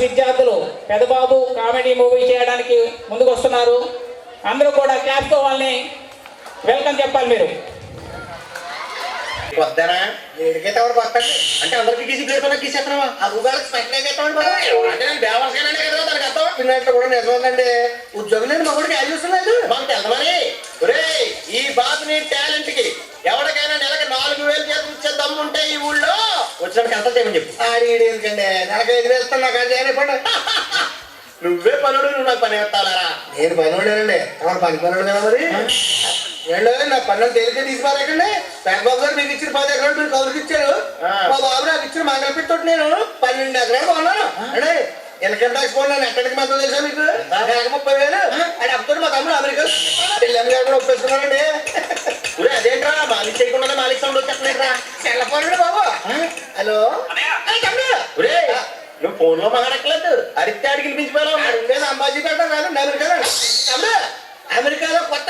విద్యార్థులు Pedababu comedy movie చేయడానికి ముందుకు వస్తున్నారు. అందరూ కూడా క్లాప్తో వాళ్ళని వెల్కమ్ చెప్పాలి. మీరు వద్దనా ఏడికైతే ఎవరు పట్టండి అంటే అందరికి గీసి ప్లేట్ గీసేస్తున్నావా ఆ ఉగాలకు స్పెషల్ అయితేస్తామండి బాబు అంటే నేను దేవస్థానం కదా దానికి అర్థం పిన్నట్లు కూడా నిజమండి. ఉద్యోగం లేని మగడికి యాడ్ చూస్తున్నాడు మాకు తెలమని. ఒరే ఈ బాబుని టాలెంట్ కి ఎవరికైనా నెలకి 4,000 చేతులు ఇచ్చే దమ్ము ఉంటే ఈ ఊళ్ళో వచ్చినప్పుడు ఎంత చేయమని చెప్పు. ఆడి ఎందుకండి నెలకి 5 వేస్తాను నాకు అది చేయనివ్వండి. నువ్వే పనుడు నువ్వు నాకు పని ఎత్తాలరా. నేను పని ఉండేనండి ఎవరు పని పనుడు కదా మరి ఏంటో నా పనులు తేలికే తీసిపారేకండి. పెద్దబాబు గారు మీకు ఇచ్చిన 10 ఎకరాలు మీరు కౌలుకి ఇచ్చారు. మా బాబు నాకు ఇచ్చిన మంగళపెట్టి నేను 12 ఎకరాలు కొన్నాను అంటే ఇన్కమ్ ట్యాక్స్ పోయినా ఎక్కడికి మద్దతు తెలుసా మీకు 30,000 అది అప్పుడు మా తమ్ముడు అమెరికా పెళ్ళి ఒప్పేసుకున్నానండి. అదేంట్రా మాలిక్ చేయకుండా మాలిక్ సౌండ్ వచ్చేస్తున్నాయిరా చెల్లపోనండి బాబు. హలో తమ్ముడు నువ్వు ఫోన్ లో మాట్లాడట్లేదు అరిస్తే అడిగి పిలిచిపోయావు. ఉండేది అంబాజీపేట కాదు అమెరికా. తమ్ముడు అమెరికాలో కొత్త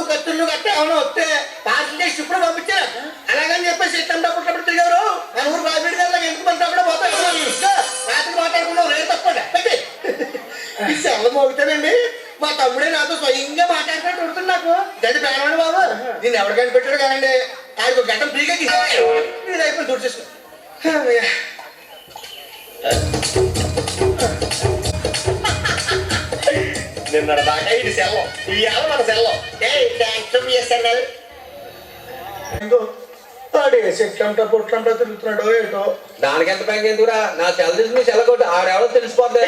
కత్తులు కట్టి ఏమైనా వస్తే పార్సల్ ఇప్పుడు పంపించారు. అలాగని చెప్పేసి ఇష్టం తప్పుడు తిరిగారు. మన ఊరు బాబీ గారు ఎందుకు పంటప్పుడు పోతాయి రాత్రి మాట్లాడుకున్నావు రేపు తప్పండి పెట్టి ఈ సెల్ల మోగుతానండి. మా తమ్ముడే నాతో స్వయంగా మాట్లాడుతున్నట్టు ఉంటుంది. నాకు గది ప్రాణండి బాబు నేను ఎవరికైనా పెట్టాడు కానండి ఆయనకు గడ్డం ఫ్రీగా ఇది అయిపోయి దూరం చేసుకో. నిన్న దాకా ఇది సెల్లం ఇవాళ మన సెల్లం చెట్లంటా పొట్లంటా తిరుగుతున్నాడు ఏంటో. దానికి ఎంత పైకి ఎందుకురా నా సెల్ తీసి మీ సెల్ కొట్టి ఆడెవడో తెలిసిపోతుంది.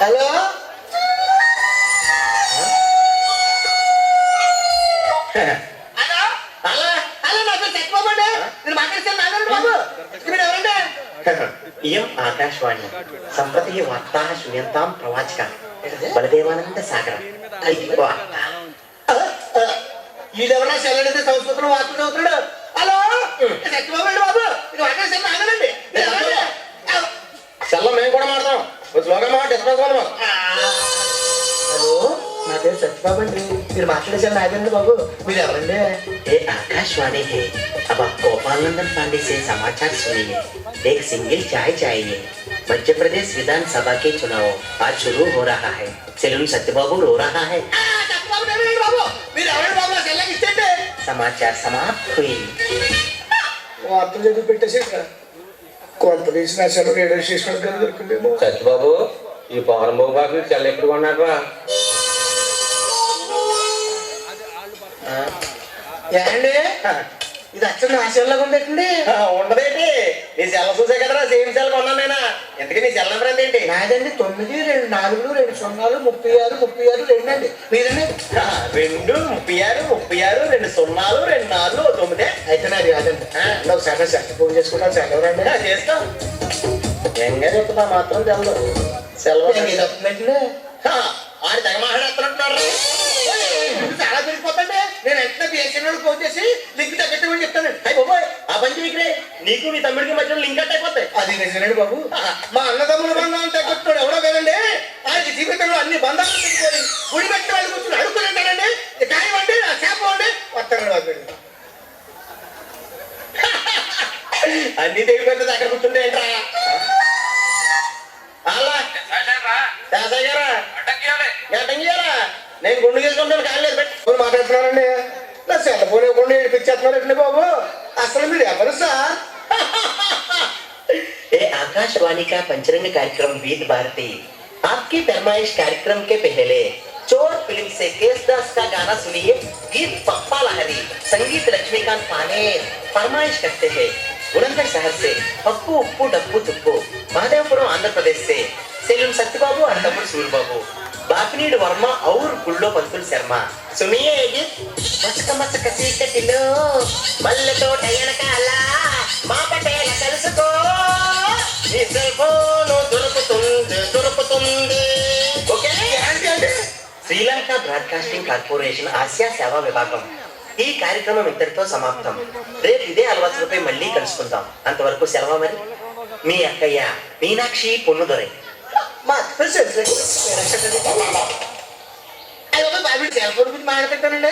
హలో इयम् आकाशवाणी सम्प्रति वार्ताः श्रूयन्तां प्रवाचकः बलदेवानंद सागर ఈడెవరా సెల్లడితే సంస్కృతంలో వార్తలు చదువుతున్నాడు. హలో సత్యబాబు బాబు ఇది ఆకాశం ఆగనండి సెల్ల మేము కూడా మాడతాం స్లోగా మాట డిస్కస్ హలో నా పేరు సత్యబాబు అండి. మీరు మాట్లాడేసారు నాగండి బాబు మీరు ఎవరండి. ఏ आकाशवाणी है अब आप गोपाल नंदन पांडे से समाचार सुनिए. एक सिंगल चाय चाहिए. मध्य प्रदेश विधानसभा के चुनाव आज शुरू हो रहा है. सेलून सत्यबाबू रो रहा है. समाचार समाप्त हुई. వార్తలు చదివి పెట్టేసి కొంత తీసిన అసలు రేడియో స్టేషన్ దొరికిందేమో. సత్యబాబు ఈ పౌరంబాబు బాబు చెల్ల ఎప్పుడు కొన్నాడు ఏండి ఇది అచ్చం నా సెల్లాగా ఉందేంటి. ఉండదేంటి నీ సెల్ల చూసే కదరా సేమ్ సెల్ కొన్నాను నేను. ఎందుకు నీ సెల్ నెంబర్ ఏంటి. నాదండి 924263632 అండి. మీరండి 2363632 అయితే నాది కాదండి. ఒకసారి సెల్ ఫోన్ చేసుకుంటాను సెల్ ఎవరండి చేస్తాం ఎంగా చెప్తా మాత్రం తెలదు సెలవు చెప్తుందండి. ఆడు తెగ మాట్లాడుతున్నట్టున్నారు చాలా తిరిగిపోతండి. నేను వెంటనే బిఎస్ఎన్ఎల్ ఫోన్ చేసి లింక్ తగ్గట్టమని చెప్తానండి. అయ్యి బాబోయ్ ఆ పని మీకురే నీకు మీ తమ్ముడికి మధ్యలో లింక్ కట్ అయిపోతాయి. అది నిజమేనండి బాబు. మా అన్నదమ్ముల బంధాలు తగ్గట్టున్నాడు ఎవడో కదండి. ఆయనకి జీవితంలో అన్ని బంధాలు తిరిగిపోయి గుడి పెట్టి వాళ్ళు కూర్చొని అడుగుతుంటాడండి. కానివ్వండి ఆ చేప వండి వస్తానండి బాబు. అన్ని తెగిపోతుంది అక్కడ కూర్చుంటే ఏంట్రా అలా గారా గట్టంగియారా నేను గుండు చేసుకుంటాను కాలేదు పెట్టి మాట్లాడుతున్నానండి. నా సెల్ ఫోన్ ఇవ్వకుండా ఏడిపించేస్తున్నారండి బాబు. అసలు మీరు ఎవరు సార్. ఏ आकाशवाणी का पंचरंग कार्यक्रम विद भारती आपकी फरमाइश कार्यक्रम के पहले चोर फिल्म से केसदास का गाना सुनिए. गीत पप्पा लहरी संगीत लक्ष्मीकांत पानेर फरमाइश करते हैं. बुलंदशहर शहर से पप्पू उप्पू डप्पू तुप्पू महादेवपुरम आंध्र प्रदेश से सेलून सत्यबाबू और तमिल सूरबाबू बापनीड वर्मा और गुल्लो पंतुल शर्मा. सुनिए ये मस्क मस्क चीकटिलो मल्ल तोट एनकाल మా పటేల తెలుసుకో నీ సెల్ ఫోన్ దొరుకుతుంది. Okay Sri Lanka broadcasting corporation Asia సేవా విభాగం ఈ కార్యక్రమం ఇంతటితో సమాప్తం. రేపు ఇదే అలవాట్లపై మళ్ళీ కలుసుకుందాం. అంతవరకు సెలవు మరి. మీ అక్కయ్య మీనాక్షి పొన్నుదొరై. బాబు సెల్ ఫోన్ గురించి మాట్లాడుతానండి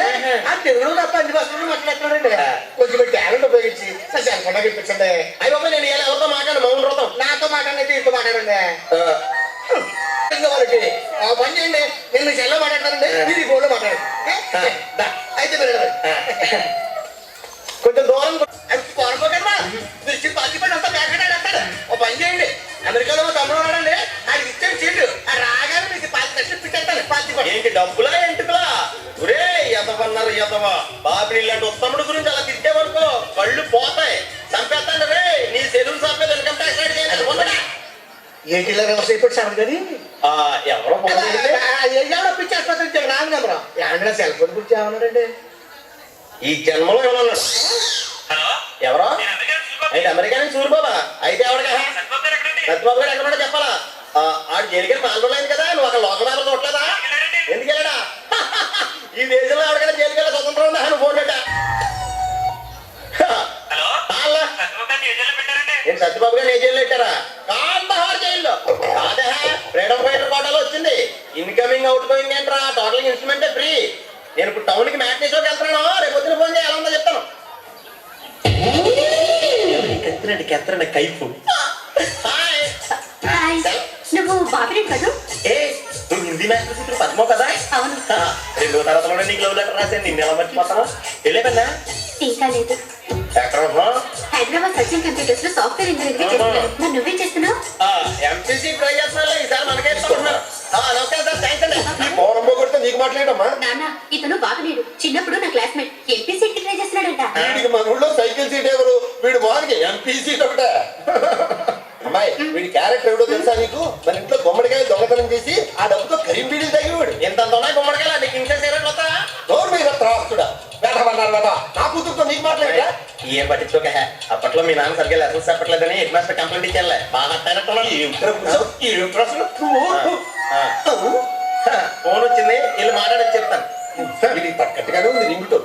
ఆ తెలుగులో తప్ప అన్ని భాషలు మాట్లాడుతున్నాడండి కొంచెం టాలెంట్ ఉపయోగించి నా సెల్ ఫోన్ ఇప్పించండి అయ్యి బాబు నేను ఇలా ఎవరితో మాట్లాడు మౌన వ్రతం నాతో మాట్లాడినైతే ఇంతో మాట్లాడండి వాళ్ళకి పని చేయండి నేను మీ సెల్లో మాట్లాడతానండి మీరు ఈ ఫోన్లో మాట్లాడండి అయితే మీరు కొంచెం దూరం పొరపోకన్నా మీరు పాతిపడి అంతా బ్యాకెట్ ఓ పని చేయండి అమెరికాలో తమ్ముడు ఉన్నాడండి ఆయనకి ఇచ్చాడు చీటు ఆ రాగానే మీకు 5 లక్షలు పెట్టేస్తాను పాతిపడి ఏంటి డబ్బులా ఎంటుకులా ఒరే ఎదవన్నారు ఎదవ బాబు ఇలాంటి ఉత్తముడు గురించి అలా తిట్టేవనుకో కళ్ళు పోతాయి చంపేస్తాండి రే నీ సెలూన్ చంపేది ఇన్కమ్ ట్యాక్స్ అడిగేది ఏటీలో వ్యవస్థ అయిపోయి సార్ కానీ ఎవరో పిచ్చేస్తారు రాంగ్ నెంబర్ ఏమన్నా సెల్ ఫోన్ గురించి ఏమన్నాడండి ఈ జన్మలో ఏమన్నాడు ఎవరో అయితే అమెరికా నుంచి సూరిబాబా అయితే ఎవరికా సత్యబాబు గారు ఎక్కడ చెప్పాలా ఆడు జైలుకి పాల్గొలేదు కదా నువ్వు అక్కడ లోకల్ పేపర్ చూడలేదా ఎందుకు వెళ్ళాడా ఈ దేశంలో ఎవరికైనా జైలుకి వెళ్ళా స్వతంత్రం ఉందా నువ్వు ఫోన్ పెట్టా నేను సత్యబాబు గారు ఏ జైల్లో పెట్టారా కాందహార్ జైల్లో కాదే ఫ్రీడమ్ ఫైటర్ కోటాలో వచ్చింది ఇన్కమింగ్ అవుట్ గోయింగ్ ఏంట్రా టోటల్ ఇన్స్ట్రుమెంటే ఫ్రీ నేను ఇప్పుడు టౌన్ కి మ్యాట్నీ షోకి వెళ్తున్నాను రేపు పొద్దున ఫోన్ చేయాలి ఎలా ఉందో చెప్తాను కెత్తరండి కైపు నువ్వు బాబిరెడ్డి కదూ నువ్వు హిందీ మ్యాటర్ ఇప్పుడు పద్మో కదా అవును 2వ తరగతిలోనే నీకు లవ్ లెటర్ రాశాను నిన్ను ఎలా మర్చిపోతాను వెళ్ళేపన్నా ఇంకా లేదు ఎక్కడ ఉంటున్నావు హైదరాబాద్ సచిన్ కంప్యూటర్స్ లో సాఫ్ట్వేర్ ఇంజనీర్ గా చేస్తున్నాను మరి నువ్వే చేస్తున్నావు ఎంపీసీ ట్రై చేస్తున్నా ఈసారి మనకే ఇస్తున్నారు నమస్కారం సార్ థ్యాంక్స్ అండి ఈ పౌరంబో కొడితే నీకు మాట్లాడమ్మా నాన్న ఇతను బాబినేడు చిన్నప్పుడు నా క్లాస్మేట్ ఎంపీసీ కి ట్రై చేస్తున్నాడంట వీడికి మన ఊళ్ళో సైకిల్ సీట్ ఎవరు వీడు మార్కి ఎంపీ సీట్ ఒకటే అమ్మాయి వీడి క్యారెక్టర్ ఎవడో తెలుసా నీకు మన ఇంట్లో గుమ్మడికాయ దొంగతనం చేసి ఆ డబ్బుతో కరీం బీడీలు తగివాడు ఎంత గుమ్మడికాయలు నీకు ఇంకా సీరెట్లు వస్తా నోరు మీద త్రాస్తుడా వేటమన్నారు కదా నా కూతురుతో నీకు మాట్లాడరా ఏం పట్టించుకోక అప్పట్లో మీ నాన్న సరిగ్గా లెసన్స్ చెప్పట్లేదని హెడ్ మాస్టర్ కంప్లైంట్ ఇచ్చానులే బాగా ఫోన్ వచ్చింది వీళ్ళు మాట్లాడచ్చు చెప్తాను తగ్గట్టుగానే ఉంది రింగుతో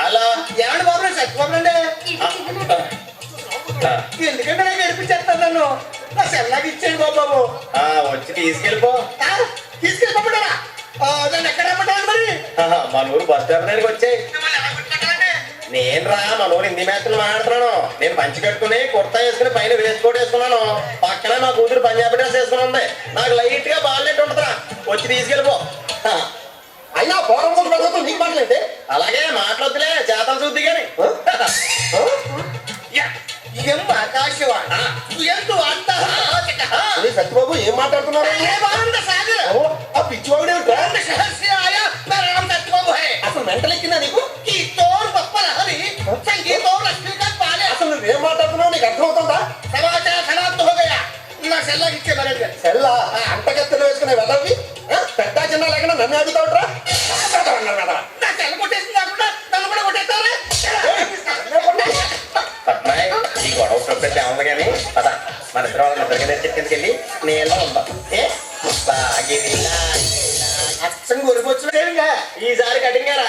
హలో ఏమండి బాబు సత్యబాబు అండి ఎందుకంటే నేను నడిపించేస్తాను నన్ను నా సెల్లాకి ఇచ్చేయండి బాబు వచ్చి తీసుకెళ్ళిపోమంటారా నన్ను ఎక్కడ రమ్మంటారు మరి మన ఊరు బస్ స్టాండ్ దగ్గరికి వచ్చాయి నేను రా మన ఊరు హిందీ మ్యాచ్లు మాట్లాడుతున్నాను నేను పంచి కట్టుకుని కుర్తా వేసుకుని పైన వేసుకోట్ వేసుకున్నాను పక్కనే మా కూతురు పంజాబీ డ్రెస్ వేసుకుని ఉంది నాకు లైట్ గా బాగాలేట్టు ఉంటుందా వచ్చి తీసుకెళ్ళిపో అయినా పోరం నీకు మాట్లాడితే అలాగే మాట్లాడుతులే చేతలు చూద్ది కానీ సత్యబాబు ఏం మాట్లాడుతున్నారు పిచ్చివాడు అసలు మెంటల్ ఎక్కిందా నీకు అసలు నువ్వేం మాట్లాడుతున్నావు నీకు అర్థమవుతుందా సెల్లా అంటకెత్తలు వేసుకునే వెళ్ళవి పెద్ద చిన్న లేకుండా నన్ను అడుగుతావుట్రా సెల్ కొట్టేసింది కాకుండా నన్ను కూడా కొట్టేస్తారా పట్నాయ్ ఈ గొడవ చూస్తే ఉంది కానీ పద మన ఇద్దరు వాళ్ళ నిద్రగా చెట్టుకెళ్ళి నీళ్ళ ఉందాం అచ్చంగా ఉరికొచ్చు ఈసారి కటింగ్ గారా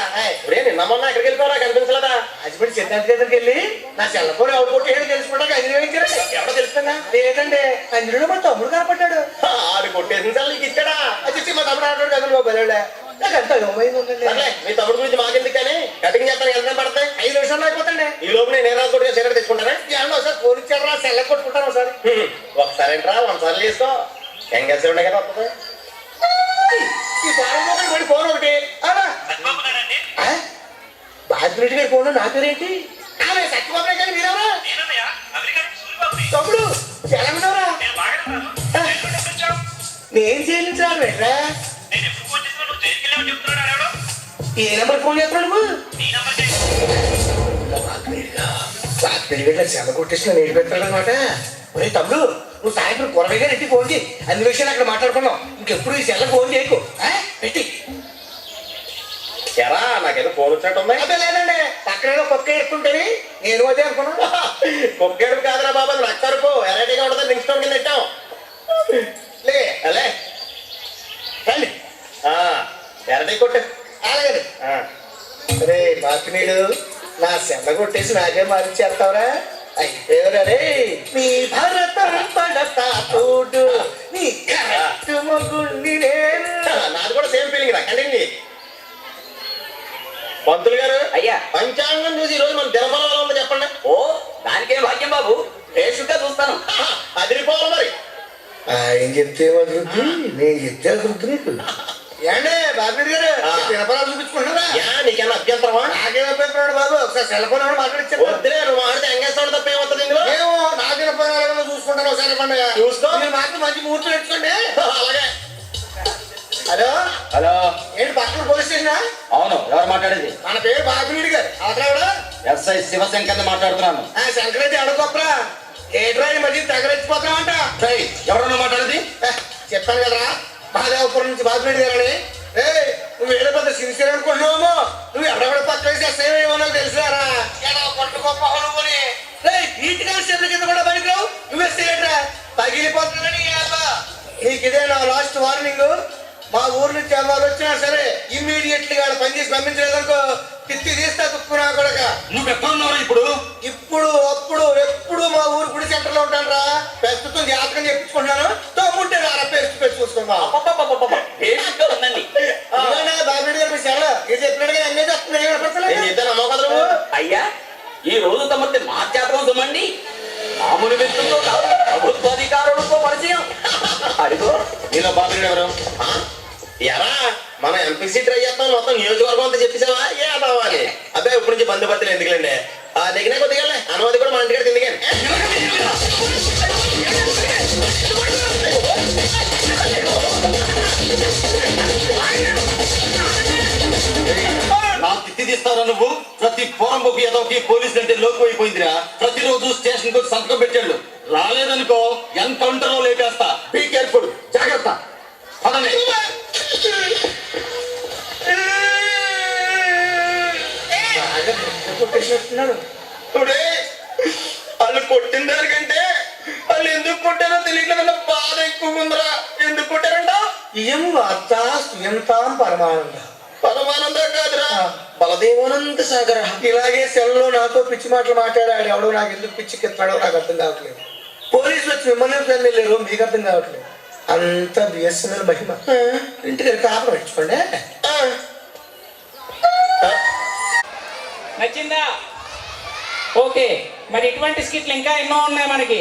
నిన్నమన్నా ఎక్కడికి వెళ్ళిపోరా కనిపించలేదా హస్బెండ్ సిద్ధాంత్ దగ్గరికి వెళ్ళి నా సెల్ ఫోన్ ఎవరు కొట్టేది తెలుసుకోవడానికి అంజనేయించారు ఎవడో తెలుస్తుందా లేదండి అంజనేయుడు మా తమ్ముడు కనపడ్డాడు ఆడు కొట్టేసిన సార్ నీకు ఇచ్చాడా అది మా తమ్ముడు ఆడాడు కదా బాబు బలే నాకు అంత మీ తమ్ముడు గురించి మాకెందుకు కానీ కటింగ్ చేస్తాను ఎంత పడతాయి 5 నిమిషాలు అయిపోతండి ఈ లోపు నేను ఏ రాజు కొట్టుగా సిగరెట్ తెచ్చుకుంటారా ఏమన్నా ఒకసారి ఫోన్ ఇచ్చాడు రా సెల్ల కొట్టుకుంటాను ఒకసారి ఏంట్రా 1 సార్లు చేసుకో ఏం కలిసి ఉండే కదా వస్తుంది ఈ ఫోన్ ఫోన్ ఒకటి బాధ్యుడి గారి ఫోన్ నా పేరేంటి సత్యబాబు గారు మీరెవరా తమ్ముడు ఎలా ఉన్నారా నేను చెల్లించాను బెట్రా ఏ నెంబర్ ఫోన్ చేస్తున్నాడు చెల్ల కొట్టేసిన నేడు పెట్టాడు అనమాట ఒరే తమ్ముడు నువ్వు సాయంత్రం కొరవైగా రెట్టి ఫోన్ చేయి అన్ని విషయాలు అక్కడ మాట్లాడుకున్నాం ఇంకెప్పుడు ఈ సెల్ల ఫోన్ చేయకు పెట్టి ఎరా నాకేదో ఫోన్ వచ్చినట్టు ఉంది అదే లేదండి పక్కన కుక్క ఎత్తుంటేని నేను అదే అనుకున్నా కుక్క ఏడుపు కాదురా బాబు అది నక్కరుపు వెరైటీగా ఉంటుంది రింగ్ స్టోన్ కింద పెట్టాం లే అలే రండి వెరైటీ కొట్టు అలాగే అరే బాపినీడు నా సెల్ల కొట్టేసి నాకే మారించేస్తావురా ఎవరే నీ భరతం పడతా చూడు నీ కరెక్ట్ మొగుణ్ణి నేను. నాది కూడా సేమ్ ఫీలింగ్ రా. కంటిన్యూ. పంతులు గారు అయ్యా పంచాంగం చూసి ఈ రోజు మన దినఫలం ఉందో చెప్పండి. ఓ దానికేం భాగ్యం బాబు పేషుగా చూస్తాను. అదిరిపోవాలి మరి. ఆయన చెప్తే అభివృద్ధి నేను చెప్తే అభివృద్ధి నీకు ఏండే బాబు గారు దినఫలాలు చూపించుకుంటున్నారా? నీకేనా అభ్యంతరమా? నాకేం అభ్యంతరం బాబు. ఒకసారి సెల్ ఫోన్ మాట్లాడించారు. వద్దులే నువ్వు మాట్లాడితే ఎంగేస్తాడు తప్ప ఏమవుతుంది ఇందులో? ఏమో నా దినఫలాలు చూసుకుంటాను. ఒకసారి పండుగ చూసుకో. మీరు మాత్రం మంచి ముహూర్తం పెట్టుకోండి. అలాగే. హలో హలో ఏంటి పక్కన పోలీస్ స్టేషనా? అవును ఎవరు మాట్లాడేది? మన పేరు బాబునీడి గారు. అవతల ఎస్ఐ శివశంకర్ మాట్లాడుతున్నాను. సంక్రాంతి అడగొప్పరా ఏట్రా ఈ మధ్య తగలెచ్చిపోతున్నావంట. ఎవరన్నా మాట్లాడేది? చెప్పాను కదరా మహాదేవపురం నుంచి బాబునీడి గారని. నువ్వు ఏదో పెద్ద సిన్సియర్ అనుకుంటున్నావేమో. నువ్వు ఎవడెవడ పక్క వేసి ఎస్ఐమో నాకు తెలుసురా. పట్టు గొప్ప నువ్వుని నీటి కాల్సిన కింద కూడా పనికిరావు. నువ్వు ఎస్ఐట్రా పగిలిపోతుందని నీకు ఇదే నా లాస్ట్ వార్నింగ్. మా ఊరు నుంచి ఎవరు వచ్చినా సరే ఇమ్మీడియట్లీ వాడు పని చేసి పంపించలేదనుకో తిత్తి తీస్తా తుక్కున్నా కొడక. నువ్వు ఎక్కడున్నావు ఇప్పుడు? ఇప్పుడు అప్పుడు ఎప్పుడు మా ఊరు గుడి సెంటర్ లో ఉంటాను రా. ప్రస్తుతం జాతకం చెప్పించుకుంటున్నాను. తమ్ముంటే రారా పేస్ట్ పెట్టి చూసుకుందాం. ఉందండి బాబుడి గారు మీ సెలవు ఇది చెప్పినట్టుగా ఎంగేజ్ వస్తుంది. అయ్యా ఈ రోజు తమకి మార్చాత్రం సుమండి మామూలు వ్యక్తులతో కాదు ప్రభుత్వాధికారులతో పరిచయం. అడిగో నీలో బాబుడి ఎవరు? ఎరా మనం ఎంపీసీ ట్రై చేస్తాం మొత్తం నియోజకవర్గం అంతా చెప్పేసావా? ఏదావాలి అబ్బాయి ఇప్పటి నుంచి బంధుపత్రులు ఎందుకులేండి. దగ్గర కొద్దిగా అనుమతి కూడా మన ఇంటికి ఎందుకని. నా తిత్తి తీస్తారా నువ్వు? ప్రతి పోరంబోకు ఏదోకి పోలీసులు అంటే లోకు అయిపోయిందిరా. ప్రతిరోజు స్టేషన్ కు సంతకం పెట్టాడు. రాలేదనుకో ఎన్కౌంటర్ లో లేపేస్తా. Be careful. జాగ్రత్త. పదండి. వాళ్ళు కొట్టిన దానికంటే వాళ్ళు ఎందుకు కొట్టారో తెలియట్లేదన్న బాధ ఎక్కువ ఉందిరా. ఎందుకు కొట్టారంట? ఇయం వార్త స్వయంతాం పరమానంద. పరమానంద కాదురా బలదేవానంద సాగర. ఇలాగే సెల్లో నాతో పిచ్చి మాటలు మాట్లాడాడు. ఎవడో నాకు ఎందుకు పిచ్చికెత్తాడో నాకు అర్థం కావట్లేదు. పోలీసులు వచ్చి మిమ్మల్ని వెళ్ళలేరు మీకు అర్థం కావట్లేదు. అంత బిఎస్ఎన్ఎల్ మహిమ. ఇంటికి కాపురం ఇచ్చుకోండి. నచ్చిందా? ఓకే మరి ఇటువంటి స్కిట్లు ఇంకా ఎన్నో ఉన్నాయి మనకి.